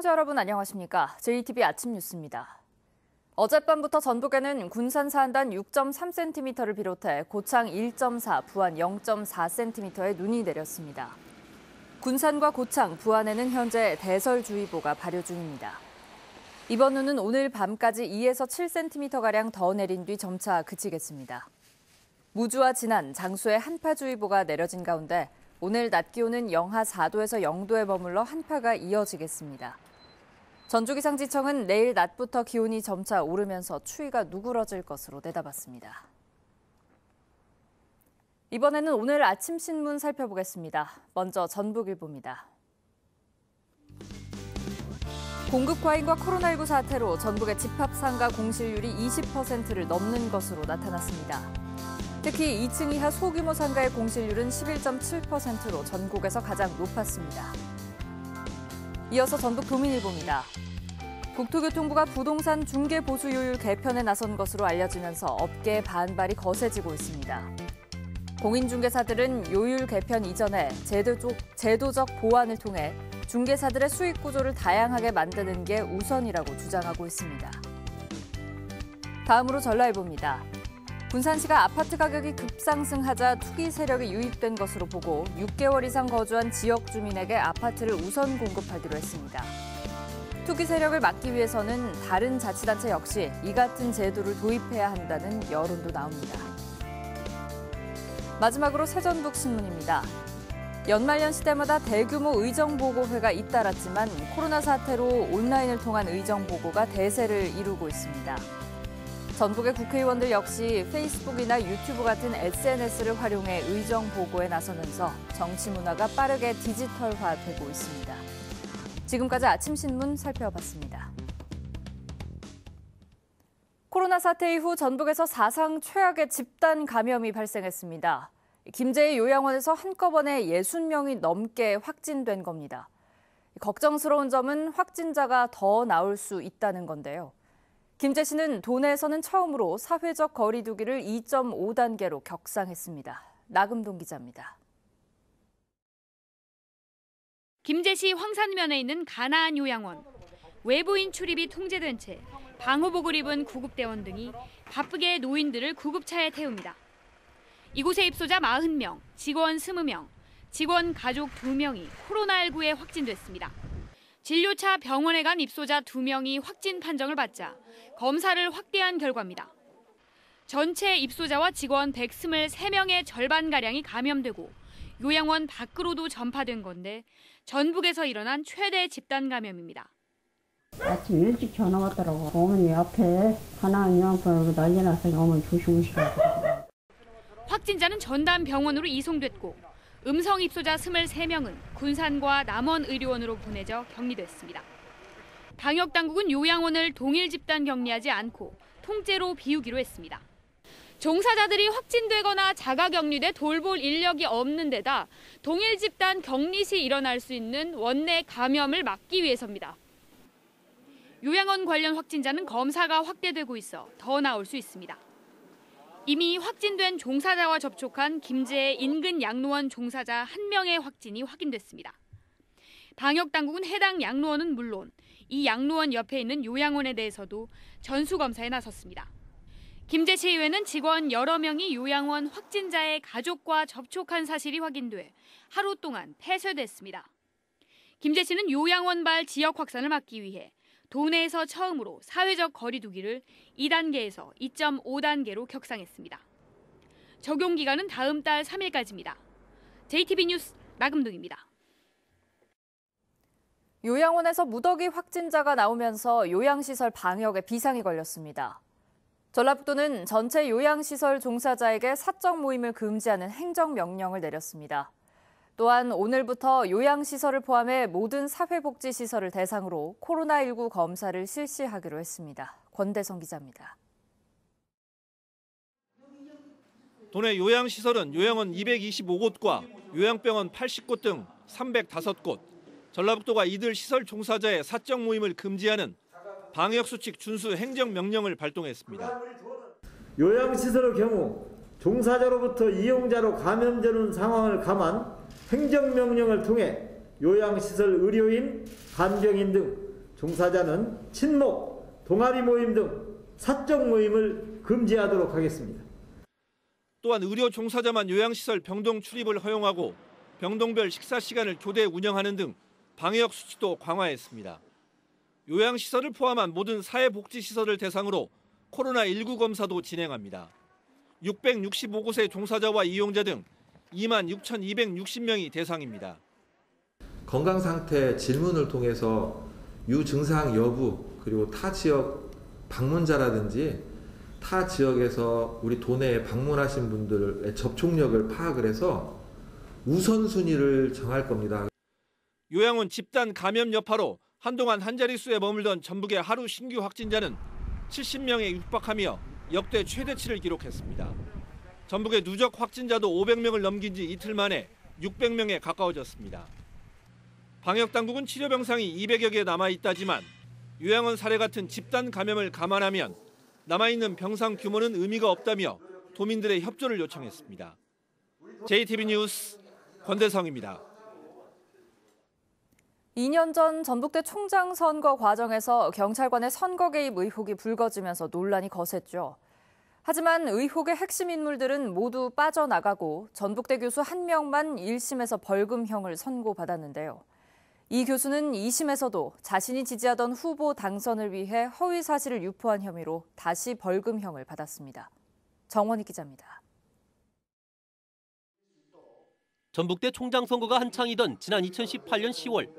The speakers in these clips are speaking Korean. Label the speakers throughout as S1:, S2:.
S1: 시청자 여러분 안녕하십니까? JTB 아침 뉴스입니다. 어젯밤부터 전북에는 군산 사안단 6.3cm를 비롯해 고창 1.4, 부안 0.4cm의 눈이 내렸습니다. 군산과 고창, 부안에는 현재 대설주의보가 발효 중입니다. 이번 눈은 오늘 밤까지 2에서 7cm가량 더 내린 뒤 점차 그치겠습니다. 무주와 진안, 장수에 한파주의보가 내려진 가운데 오늘 낮 기온은 영하 4도에서 0도에 머물러 한파가 이어지겠습니다. 전주기상지청은 내일 낮부터 기온이 점차 오르면서 추위가 누그러질 것으로 내다봤습니다. 이번에는 오늘 아침 신문 살펴보겠습니다. 먼저 전북일보입니다. 공급 과잉과 코로나19 사태로 전북의 집합상가 공실률이 20%를 넘는 것으로 나타났습니다. 특히 2층 이하 소규모 상가의 공실률은 11.7%로 전국에서 가장 높았습니다. 이어서 전북도민일보입니다. 국토교통부가 부동산 중개보수요율 개편에 나선 것으로 알려지면서 업계의 반발이 거세지고 있습니다. 공인중개사들은 요율 개편 이전에 제도적 보완을 통해 중개사들의 수익 구조를 다양하게 만드는 게 우선이라고 주장하고 있습니다. 다음으로 전라일보입니다. 군산시가 아파트 가격이 급상승하자 투기 세력이 유입된 것으로 보고 6개월 이상 거주한 지역 주민에게 아파트를 우선 공급하기로 했습니다. 투기 세력을 막기 위해서는 다른 자치단체 역시 이 같은 제도를 도입해야 한다는 여론도 나옵니다. 마지막으로 새전북 신문입니다. 연말연시 때마다 대규모 의정보고회가 잇따랐지만 코로나 사태로 온라인을 통한 의정보고가 대세를 이루고 있습니다. 전북의 국회의원들 역시 페이스북이나 유튜브 같은 SNS를 활용해 의정보고에 나서면서 정치 문화가 빠르게 디지털화되고 있습니다. 지금까지 아침 신문 살펴봤습니다. 코로나 사태 이후 전북에서 사상 최악의 집단 감염이 발생했습니다. 김제의 요양원에서 한꺼번에 60명이 넘게 확진된 겁니다. 걱정스러운 점은 확진자가 더 나올 수 있다는 건데요. 김제시는 도내에서는 처음으로 사회적 거리 두기를 2.5단계로 격상했습니다. 나금동 기자입니다.
S2: 김제시 황산면에 있는 가나안 요양원. 외부인 출입이 통제된 채 방호복을 입은 구급대원 등이 바쁘게 노인들을 구급차에 태웁니다. 이곳에 입소자 40명, 직원 20명, 직원 가족 2명이 코로나19에 확진됐습니다. 진료차 병원에 간 입소자 2명이 확진 판정을 받자 검사를 확대한 결과입니다. 전체 입소자와 직원 123명의 절반가량이 감염되고 요양원 밖으로도 전파된 건데 전북에서 일어난 최대 집단 감염입니다.
S3: 아침 일찍 전화 왔더라고. 어머니 앞에 가나안 요양병원으로 난리 나서 어머니 조심하시라고.
S2: 확진자는 전담병원으로 이송됐고 음성 입소자 23명은 군산과 남원 의료원으로 보내져 격리됐습니다. 방역당국은 요양원을 동일 집단 격리하지 않고 통째로 비우기로 했습니다. 종사자들이 확진되거나 자가격리돼 돌볼 인력이 없는 데다 동일 집단 격리 시 일어날 수 있는 원내 감염을 막기 위해서입니다. 요양원 관련 확진자는 검사가 확대되고 있어 더 나올 수 있습니다. 이미 확진된 종사자와 접촉한 김제 인근 양로원 종사자 1명의 확진이 확인됐습니다. 방역당국은 해당 양로원은 물론 이 양로원 옆에 있는 요양원에 대해서도 전수검사에 나섰습니다. 김제시의회는 직원 여러 명이 요양원 확진자의 가족과 접촉한 사실이 확인돼 하루 동안 폐쇄됐습니다. 김제시는 요양원발 지역 확산을 막기 위해 도내에서 처음으로 사회적 거리 두기를 2단계에서 2.5단계로 격상했습니다. 적용 기간은 다음 달 3일까지입니다. JTB 뉴스 나금동입니다.
S1: 요양원에서 무더기 확진자가 나오면서 요양시설 방역에 비상이 걸렸습니다. 전라북도는 전체 요양시설 종사자에게 사적 모임을 금지하는 행정명령을 내렸습니다. 또한 오늘부터 요양시설을 포함해 모든 사회복지시설을 대상으로 코로나19 검사를 실시하기로 했습니다. 권대성 기자입니다.
S4: 도내 요양시설은 요양원 225곳과 요양병원 80곳 등 305곳, 전라북도가 이들 시설 종사자의 사적 모임을 금지하는 방역수칙 준수 행정명령을 발동했습니다.
S5: 요양시설의 경우 종사자로부터 이용자로 감염되는 상황을 감안 행정명령을 통해 요양시설 의료인, 간병인 등 종사자는 친목, 동아리 모임 등 사적 모임을 금지하도록 하겠습니다.
S4: 또한 의료 종사자만 요양시설 병동 출입을 허용하고 병동별 식사 시간을 교대 운영하는 등 방역 수칙도 강화했습니다. 요양시설을 포함한 모든 사회복지시설을 대상으로 코로나19 검사도 진행합니다. 665곳의 종사자와 이용자 등 26,260명이 대상입니다.
S6: 건강상태 질문을 통해서 유증상 여부, 그리고 타 지역 방문자라든지 타 지역에서 우리 도내에 방문하신 분들의 접촉력을 파악을 해서 우선순위를 정할 겁니다.
S4: 요양원 집단 감염 여파로 한동안 한 자릿수에 머물던 전북의 하루 신규 확진자는 70명에 육박하며 역대 최대치를 기록했습니다. 전북의 누적 확진자도 500명을 넘긴 지 이틀 만에 600명에 가까워졌습니다. 방역당국은 치료 병상이 200여 개 남아있다지만 요양원 사례 같은 집단 감염을 감안하면 남아있는 병상 규모는 의미가 없다며 도민들의 협조를 요청했습니다. JTB 뉴스 권대성입니다.
S1: 2년 전 전북대 총장 선거 과정에서 경찰관의 선거 개입 의혹이 불거지면서 논란이 거셌죠. 하지만 의혹의 핵심 인물들은 모두 빠져나가고 전북대 교수 1명만 1심에서 벌금형을 선고받았는데요. 이 교수는 2심에서도 자신이 지지하던 후보 당선을 위해 허위 사실을 유포한 혐의로 다시 벌금형을 받았습니다. 정원희 기자입니다.
S7: 전북대 총장 선거가 한창이던 지난 2018년 10월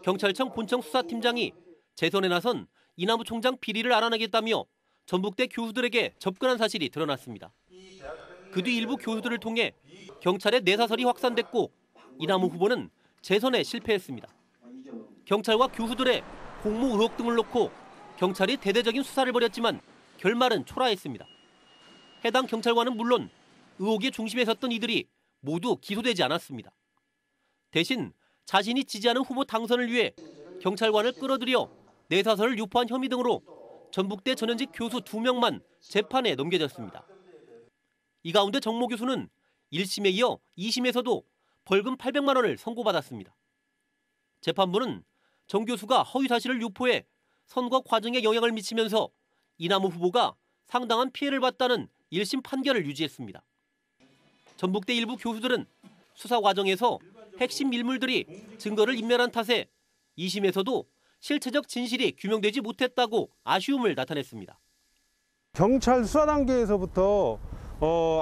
S7: 경찰청 본청 수사팀장이 재선에 나선 이남우 총장 비리를 알아내겠다며 전북대 교수들에게 접근한 사실이 드러났습니다. 그 뒤 일부 교수들을 통해 경찰의 내사설이 확산됐고 이남우 후보는 재선에 실패했습니다. 경찰과 교수들의 공모 의혹 등을 놓고 경찰이 대대적인 수사를 벌였지만 결말은 초라했습니다. 해당 경찰관은 물론 의혹의 중심에 섰던 이들이 모두 기소되지 않았습니다. 대신 자신이 지지하는 후보 당선을 위해 경찰관을 끌어들여 내사설을 유포한 혐의 등으로 전북대 전현직 교수 2명만 재판에 넘겨졌습니다. 이 가운데 정모 교수는 1심에 이어 2심에서도 벌금 800만 원을 선고받았습니다. 재판부는 정 교수가 허위 사실을 유포해 선거 과정에 영향을 미치면서 이남우 후보가 상당한 피해를 봤다는 1심 판결을 유지했습니다. 전북대 일부 교수들은 수사 과정에서 핵심 인물들이 증거를 인멸한 탓에 2심에서도 실체적 진실이 규명되지 못했다고 아쉬움을 나타냈습니다.
S8: 경찰 수사 단계에서부터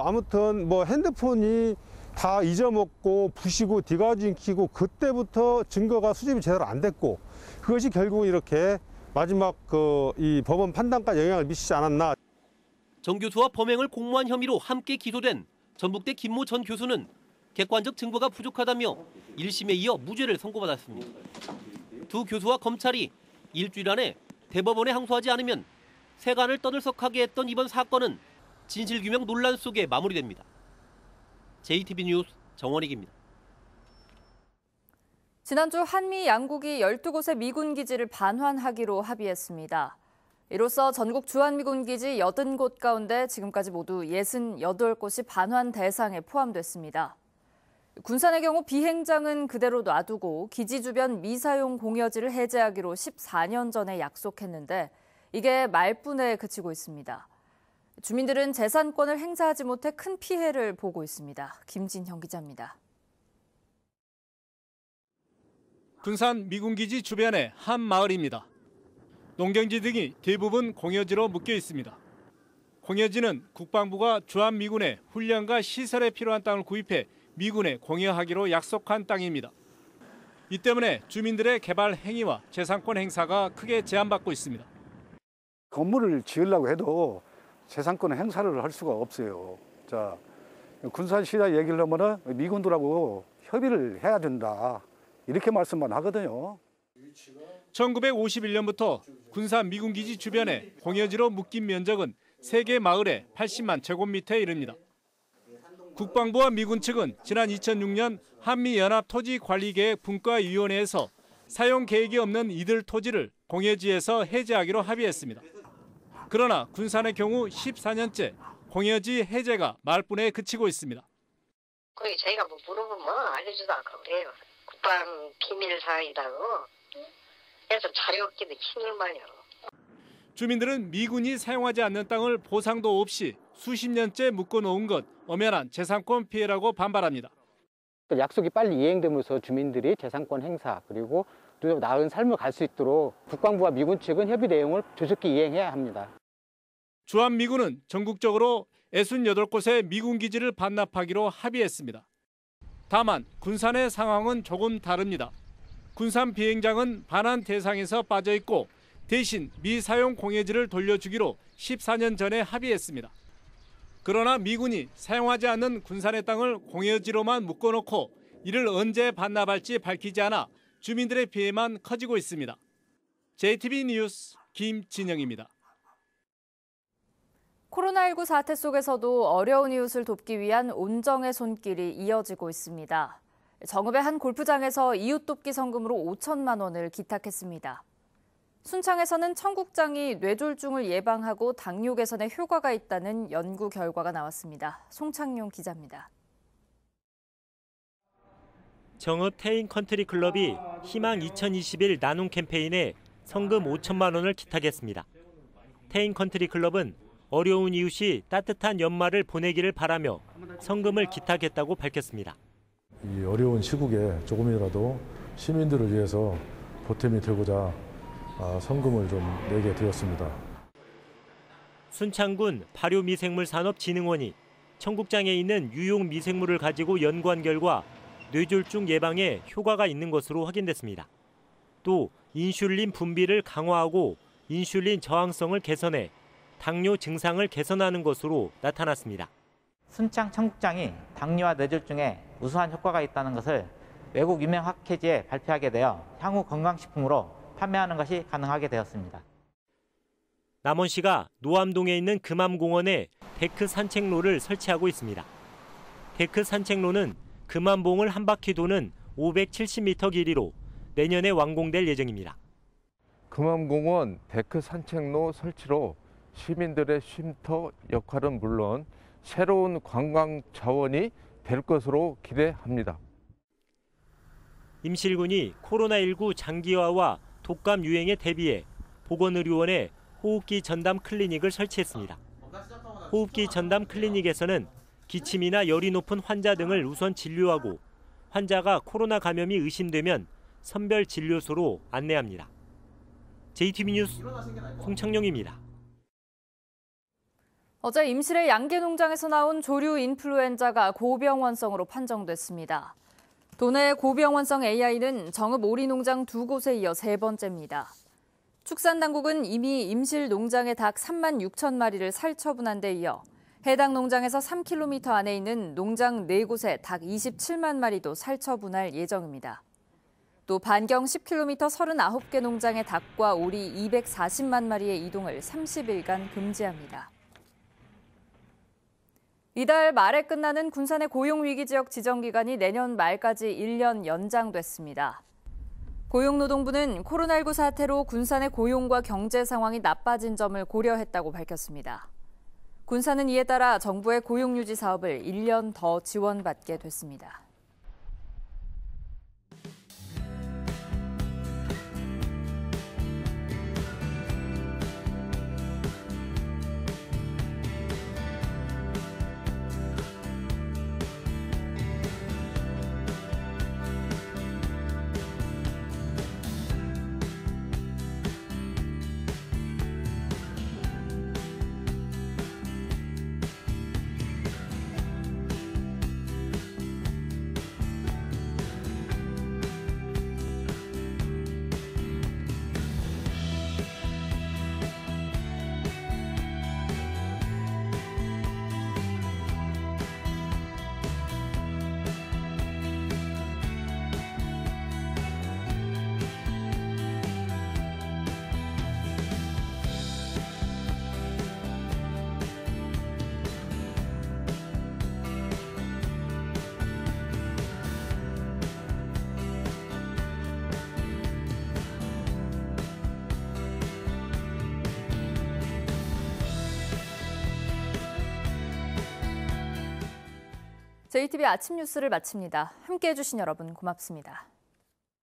S8: 아무튼 뭐 핸드폰이 다 잊어먹고 부시고 디가진 키고 그때부터 증거가 수집이 제대로 안 됐고 그것이 결국 이렇게 마지막 이 법원 판단까지 영향을 미치지 않았나.
S7: 정 교수와 범행을 공모한 혐의로 함께 기소된 전북대 김모 전 교수는 객관적 증거가 부족하다며 1심에 이어 무죄를 선고받았습니다. 두 교수와 검찰이 일주일 안에 대법원에 항소하지 않으면 세간을 떠들썩하게 했던 이번 사건은 진실규명 논란 속에 마무리됩니다. JTB 뉴스 정원익입니다.
S1: 지난주 한미 양국이 12곳의 미군 기지를 반환하기로 합의했습니다. 이로써 전국 주한미군 기지 80곳 가운데 지금까지 모두 68곳이 반환 대상에 포함됐습니다. 군산의 경우 비행장은 그대로 놔두고 기지 주변 미사용 공여지를 해제하기로 14년 전에 약속했는데 이게 말뿐에 그치고 있습니다. 주민들은 재산권을 행사하지 못해 큰 피해를 보고 있습니다. 김진형 기자입니다.
S9: 군산 미군기지 주변의 한 마을입니다. 농경지 등이 대부분 공여지로 묶여 있습니다. 공여지는 국방부가 주한미군의 훈련과 시설에 필요한 땅을 구입해 미군에 공여하기로 약속한 땅입니다. 이 때문에 주민들의 개발 행위와 재산권 행사가 크게 제한받고 있습니다.
S10: 건물을 지으려고 해도 재산권 행사를 할 수가 없어요. 자, 군산시장 얘기를 하면은 미군들하고 협의를 해야 된다. 이렇게 말씀만 하거든요.
S9: 1951년부터 군산 미군기지 주변에 공여지로 묶인 면적은 3개 마을에 80만 제곱미터에 이릅니다. 국방부와 미군 측은 지난 2006년 한미연합토지관리계획 분과위원회에서 사용 계획이 없는 이들 토지를 공여지에서 해제하기로 합의했습니다. 그러나 군산의 경우 14년째 공여지 해제가 말뿐에 그치고 있습니다.
S11: 거기 저희가 뭐 물어보면 알려주지도 않고 그래요. 국방 비밀 사항이라고. 그래서 차려없기도 힘을 말이야.
S9: 주민들은 미군이 사용하지 않는 땅을 보상도 없이 수십 년째 묶어놓은 것 엄연한 재산권 피해라고 반발합니다.
S12: 약속이 빨리 이행되면서 주민들이 재산권 행사 그리고 더 나은 삶을 갈 수 있도록 국방부와 미군 측은 협의 내용을 조속히 이행해야 합니다.
S9: 주한미군은 전국적으로 68곳의 미군 기지를 반납하기로 합의했습니다. 다만 군산의 상황은 조금 다릅니다. 군산 비행장은 반환 대상에서 빠져 있고 대신 미사용 공예지를 돌려주기로 14년 전에 합의했습니다. 그러나 미군이 사용하지 않는 군산의 땅을 공예지로만 묶어놓고 이를 언제 반납할지 밝히지 않아 주민들의 피해만 커지고 있습니다. JTB 뉴스 김진영입니다.
S1: 코로나19 사태 속에서도 어려운 이웃을 돕기 위한 온정의 손길이 이어지고 있습니다. 정읍의 한 골프장에서 이웃 돕기 성금으로 5천만 원을 기탁했습니다. 순창에서는 청국장이 뇌졸중을 예방하고 당뇨 개선에 효과가 있다는 연구 결과가 나왔습니다. 송창용 기자입니다.
S13: 정읍 태인 컨트리 클럽이 희망 2021 나눔 캠페인에 성금 5천만 원을 기탁했습니다. 태인 컨트리 클럽은 어려운 이웃이 따뜻한 연말을 보내기를 바라며 성금을 기탁했다고 밝혔습니다.
S14: 이 어려운 시국에 조금이라도 시민들을 위해서 보탬이 되고자 성금을 좀 내게 되었습니다.
S13: 순창군 발효미생물산업진흥원이 청국장에 있는 유용 미생물을 가지고 연구한 결과 뇌졸중 예방에 효과가 있는 것으로 확인됐습니다. 또 인슐린 분비를 강화하고 인슐린 저항성을 개선해 당뇨 증상을 개선하는 것으로 나타났습니다.
S15: 순창 청국장이 당뇨와 뇌졸중에 우수한 효과가 있다는 것을 외국 유명 학회지에 발표하게 되어 향후 건강식품으로 판매하는 것이 가능하게 되었습니다.
S13: 남원시가 노암동에 있는 금암공원에 데크 산책로를 설치하고 있습니다. 데크 산책로는 금암봉을 한 바퀴 도는 570m 길이로 내년에 완공될 예정입니다.
S16: 금암공원 데크 산책로 설치로 시민들의 쉼터 역할은 물론 새로운 관광 자원이 될 것으로 기대합니다.
S13: 임실군이 코로나19 장기화와 독감 유행에 대비해 보건의료원에 호흡기 전담 클리닉을 설치했습니다. 호흡기 전담 클리닉에서는 기침이나 열이 높은 환자 등을 우선 진료하고 환자가 코로나 감염이 의심되면 선별 진료소로 안내합니다. JTB 뉴스 송창용입니다.
S1: 어제 임실의 양계농장에서 나온 조류 인플루엔자가 고병원성으로 판정됐습니다. 도내 고병원성 AI는 정읍 오리농장 2곳에 이어 3번째입니다. 축산당국은 이미 임실 농장의 닭 3만 6천 마리를 살처분한 데 이어 해당 농장에서 3km 안에 있는 농장 4곳에 닭 27만 마리도 살처분할 예정입니다. 또 반경 10km 39개 농장의 닭과 오리 240만 마리의 이동을 30일간 금지합니다. 이달 말에 끝나는 군산의 고용위기 지역 지정 기간이 내년 말까지 1년 연장됐습니다. 고용노동부는 코로나19 사태로 군산의 고용과 경제 상황이 나빠진 점을 고려했다고 밝혔습니다. 군산은 이에 따라 정부의 고용유지 사업을 1년 더 지원받게 됐습니다. JTB 아침 뉴스를 마칩니다. 함께해 주신 여러분 고맙습니다.